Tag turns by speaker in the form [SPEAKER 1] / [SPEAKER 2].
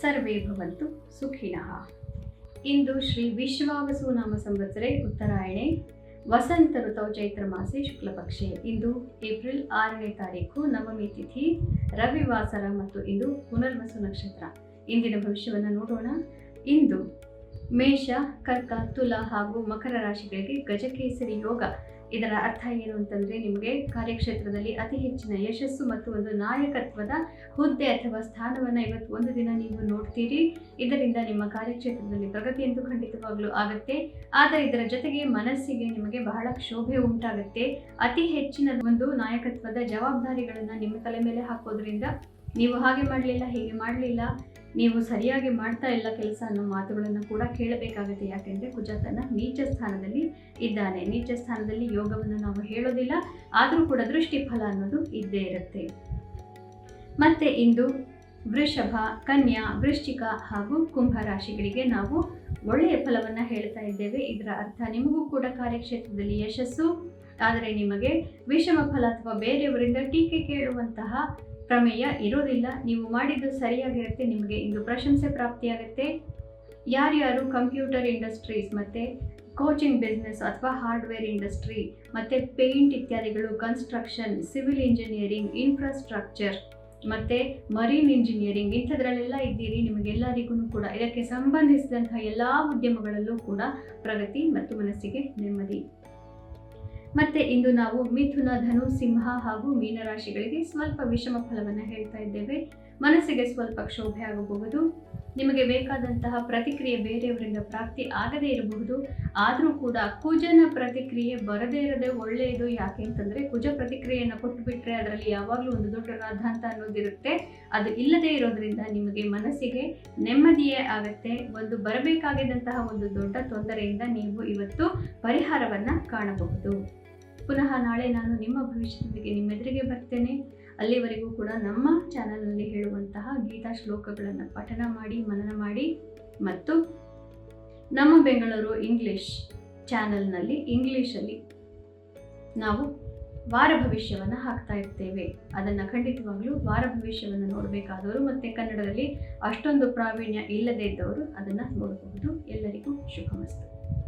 [SPEAKER 1] ಸರ್ವೇ ಭವಂತು ಸುಖಿನಃ. ಇಂದು ಶ್ರೀ ವಿಶ್ವಾವಸು ನಾಮ ಸಂವತ್ಸರೆ ಉತ್ತರಾಯಣೆ ವಸಂತ ಋತೌ ಚೈತ್ರ ಮಾಸೆ ಶುಕ್ಲ ಪಕ್ಷೆ. ಇಂದು ಏಪ್ರಿಲ್ 6ನೇ ತಾರೀಕು, ನವಮಿ ತಿಥಿ, ರವಿವಾಸರ ಮತ್ತು ಇಂದು ಪುನರ್ವಸು ನಕ್ಷತ್ರ. ಇಂದಿನ ಭವಿಷ್ಯವನ್ನು ನೋಡೋಣ. ಇಂದು ಮೇಷ, ಕರ್ಕ, ತುಲಾ ಹಾಗೂ ಮಕರ ರಾಶಿಗಳಿಗೆ ಗಜಕೇಸರಿ ಯೋಗ. ಇದರ ಅರ್ಥ ಏನು ಅಂತಂದರೆ, ನಿಮಗೆ ಕಾರ್ಯಕ್ಷೇತ್ರದಲ್ಲಿ ಅತಿ ಹೆಚ್ಚಿನ ಯಶಸ್ಸು ಮತ್ತು ಒಂದು ನಾಯಕತ್ವದ ಹುದ್ದೆ ಅಥವಾ ಸ್ಥಾನವನ್ನು ಇವತ್ತು ಒಂದು ದಿನ ನೀವು ನೋಡ್ತೀರಿ. ಇದರಿಂದ ನಿಮ್ಮ ಕಾರ್ಯಕ್ಷೇತ್ರದಲ್ಲಿ ಪ್ರಗತಿಯಂತೂ ಖಂಡಿತವಾಗ್ಲೂ ಆಗುತ್ತೆ. ಆದರೆ ಇದರ ಜೊತೆಗೆ ಮನಸ್ಸಿಗೆ ನಿಮಗೆ ಬಹಳ ಕ್ಷೋಭೆ ಉಂಟಾಗುತ್ತೆ. ಅತಿ ಹೆಚ್ಚಿನ ಒಂದು ನಾಯಕತ್ವದ ಜವಾಬ್ದಾರಿಗಳನ್ನು ನಿಮ್ಮ ತಲೆ ಮೇಲೆ ಹಾಕೋದ್ರಿಂದ ನೀವು ಹಾಗೆ ಮಾಡಲಿಲ್ಲ, ಹೀಗೆ ಮಾಡಲಿಲ್ಲ, ನೀವು ಸರಿಯಾಗಿ ಮಾಡ್ತಾ ಇಲ್ಲ ಕೆಲಸ ಅನ್ನೋ ಮಾತುಗಳನ್ನು ಕೂಡ ಕೇಳಬೇಕಾಗುತ್ತೆ. ಯಾಕೆಂದರೆ ಕುಜ ತನ್ನ ನೀಚ ಸ್ಥಾನದಲ್ಲಿ ಇದ್ದಾನೆ. ನೀಚ ಸ್ಥಾನದಲ್ಲಿ ಯೋಗವನ್ನು ನಾವು ಹೇಳೋದಿಲ್ಲ, ಆದರೂ ಕೂಡ ದೃಷ್ಟಿ ಫಲ ಅನ್ನೋದು ಇದ್ದೇ ಇರುತ್ತೆ. ಮತ್ತೆ ಇಂದು ವೃಷಭ, ಕನ್ಯಾ, ವೃಶ್ಚಿಕ ಹಾಗೂ ಕುಂಭ ರಾಶಿಗಳಿಗೆ ನಾವು ಒಳ್ಳೆಯ ಫಲವನ್ನು ಹೇಳ್ತಾ ಇದ್ದೇವೆ. ಇದರ ಅರ್ಥ ನಿಮಗೂ ಕೂಡ ಕಾರ್ಯಕ್ಷೇತ್ರದಲ್ಲಿ ಯಶಸ್ಸು, ಆದರೆ ನಿಮಗೆ ವಿಷಮ ಫಲ ಅಥವಾ ಬೇರೆಯವರಿಂದ ಟೀಕೆ ಕೇಳುವಂತಹ ಪ್ರಮೇಯ ಇರೋದಿಲ್ಲ. ನೀವು ಮಾಡಿದ್ದು ಸರಿಯಾಗಿರುತ್ತೆ. ನಿಮಗೆ ಇಂದು ಪ್ರಶಂಸೆ ಪ್ರಾಪ್ತಿಯಾಗುತ್ತೆ. ಯಾರ್ಯಾರು ಕಂಪ್ಯೂಟರ್ ಇಂಡಸ್ಟ್ರೀಸ್ ಮತ್ತು ಕೋಚಿಂಗ್ ಬಿಸ್ನೆಸ್ ಅಥವಾ ಹಾರ್ಡ್ವೇರ್ ಇಂಡಸ್ಟ್ರಿ ಮತ್ತು ಪೇಂಟ್ ಇತ್ಯಾದಿಗಳು, ಕನ್ಸ್ಟ್ರಕ್ಷನ್, ಸಿವಿಲ್ ಇಂಜಿನಿಯರಿಂಗ್, ಇನ್ಫ್ರಾಸ್ಟ್ರಕ್ಚರ್ ಮತ್ತು ಮರೀನ್ ಇಂಜಿನಿಯರಿಂಗ್ ಇಂಥದ್ರಲ್ಲೆಲ್ಲ ಇದ್ದೀರಿ, ನಿಮಗೆಲ್ಲರಿಗೂ ಕೂಡ ಇದಕ್ಕೆ ಸಂಬಂಧಿಸಿದಂತಹ ಎಲ್ಲ ಉದ್ಯಮಗಳಲ್ಲೂ ಕೂಡ ಪ್ರಗತಿ ಮತ್ತು ಮನಸ್ಸಿಗೆ ನೆಮ್ಮದಿ. ಮತ್ತೆ ಇಂದು ನಾವು ಮಿಥುನ, ಧನು, ಸಿಂಹ ಹಾಗೂ ಮೀನರಾಶಿಗಳಿಗೆ ಸ್ವಲ್ಪ ವಿಷಮ ಫಲವನ್ನು ಹೇಳ್ತಾ ಇದ್ದೇವೆ. ಮನಸ್ಸಿಗೆ ಸ್ವಲ್ಪ ಕ್ಷೋಭೆ ಆಗಬಹುದು. ನಿಮಗೆ ಬೇಕಾದಂತಹ ಪ್ರತಿಕ್ರಿಯೆ ಬೇರೆಯವರಿಂದ ಪ್ರಾಪ್ತಿ ಆಗದೇ ಇರಬಹುದು. ಆದರೂ ಕೂಡ ಕುಜನ ಪ್ರತಿಕ್ರಿಯೆ ಬರದೇ ಇರದೆ ಒಳ್ಳೆಯದು. ಯಾಕೆ ಅಂತಂದರೆ, ಕುಜ ಪ್ರತಿಕ್ರಿಯೆಯನ್ನು ಕೊಟ್ಟುಬಿಟ್ರೆ ಅದರಲ್ಲಿ ಯಾವಾಗಲೂ ಒಂದು ದೊಡ್ಡ ರಾಧಾಂತ ಅನ್ನೋದಿರುತ್ತೆ. ಅದು ಇಲ್ಲದೇ ಇರೋದ್ರಿಂದ ನಿಮಗೆ ಮನಸ್ಸಿಗೆ ನೆಮ್ಮದಿಯೇ ಆಗುತ್ತೆ. ಒಂದು ಬರಬೇಕಾಗಿದ್ದಂತಹ ಒಂದು ದೊಡ್ಡ ತೊಂದರೆಯಿಂದ ನೀವು ಇವತ್ತು ಪರಿಹಾರವನ್ನು ಕಾಣಬಹುದು. ಪುನಃ ನಾಳೆ ನಾನು ನಿಮ್ಮ ಭವಿಷ್ಯದೊಂದಿಗೆ ನಿಮ್ಮೆದುರಿಗೆ ಬರ್ತೇನೆ. ಅಲ್ಲಿವರೆಗೂ ಕೂಡ ನಮ್ಮ ಚಾನಲ್ನಲ್ಲಿ ಹೇಳುವಂತಹ ಗೀತಾ ಶ್ಲೋಕಗಳನ್ನು ಪಠನ ಮಾಡಿ, ಮನನ ಮಾಡಿ ಮತ್ತು ನಮ್ಮ ಬೆಂಗಳೂರು ಇಂಗ್ಲಿಷ್ ಚಾನಲ್ನಲ್ಲಿ ಇಂಗ್ಲೀಷಲ್ಲಿ ನಾವು ವಾರ ಭವಿಷ್ಯವನ್ನು ಹಾಕ್ತಾ ಇರ್ತೇವೆ. ಅದನ್ನು ಖಂಡಿತವಾಗ್ಲೂ ವಾರ ಭವಿಷ್ಯವನ್ನು ನೋಡಬೇಕಾದವರು ಮತ್ತು ಕನ್ನಡದಲ್ಲಿ ಅಷ್ಟೊಂದು ಪ್ರಾವೀಣ್ಯ ಇಲ್ಲದೇ ಇದ್ದವರು ಅದನ್ನು ನೋಡಬಹುದು. ಎಲ್ಲರಿಗೂ ಶುಭಮಸ್ತು.